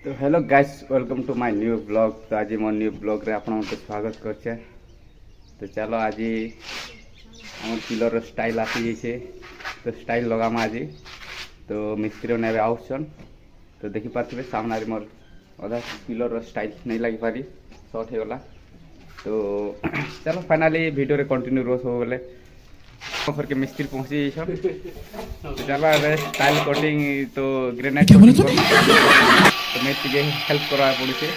तो hello guys, welcome to my new blog. तो आज मोर न्यू ब्लॉग रे आपनको स्वागत करछे। तो चलो आज हम पिलर स्टाइल आसी जाइए, तो स्टाइल लगाम आज। तो मिस्त्री ने आउसन, तो देखी पार्थे सामने मोर अधा पिलर स्टाइल नहीं लगी पारी, शॉर्ट हो गला। तो चलो फाइनाली वीडियो रे कंटिन्यू रोज हो गले फिर के मिस्त्री पहुंची जाइए। तो चलो अबे स्टाइल कटिंग तो ग्रेनाइट तो मैं टे हेल्प करवा पड़े।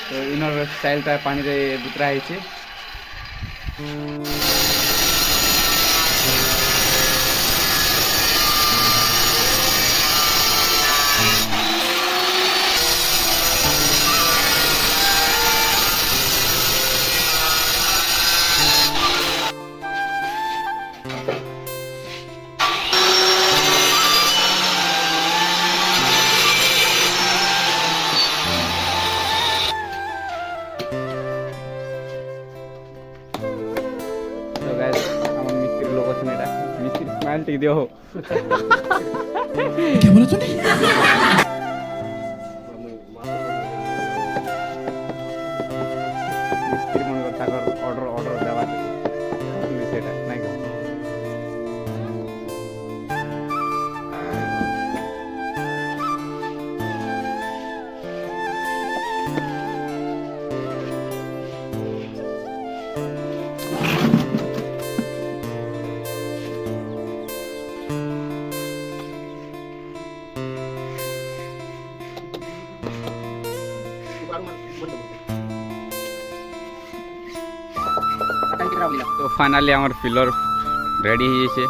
तो इनर स्टाइलटा पानी रे बुतरा है। तो गाइस আমার মিস্ত্রি লোক আছেন, এটা মিস্ত্রি স্মাইল টি দিও। क्या बोला तूने? মিস্ত্রি মনে কর তাকর অর্ডার দেওয়া বিষয়টা নাই। तो फाइनाली आमर पिलर रेडी हो जाइए।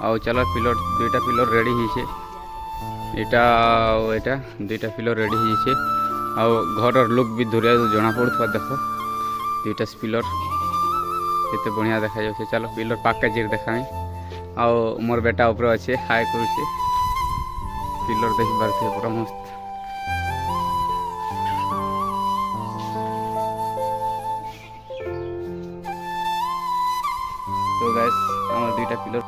आउ चलो पिलर दुईटा पिलर रेडी हो एटा दुईटा पिलर रेडी हो जाइए। आउ घर लुक भी धुरिया जना पड़ुवा देख दुईटा पिलर केते बढ़िया देखा जाए। चलो पिलर पैकेज देखा आउ मोर बेटा ऊपर अच्छे हाय करुचे पिलर देख पारे पूरा मस्त। तो गाइस आम दुईटा पिलर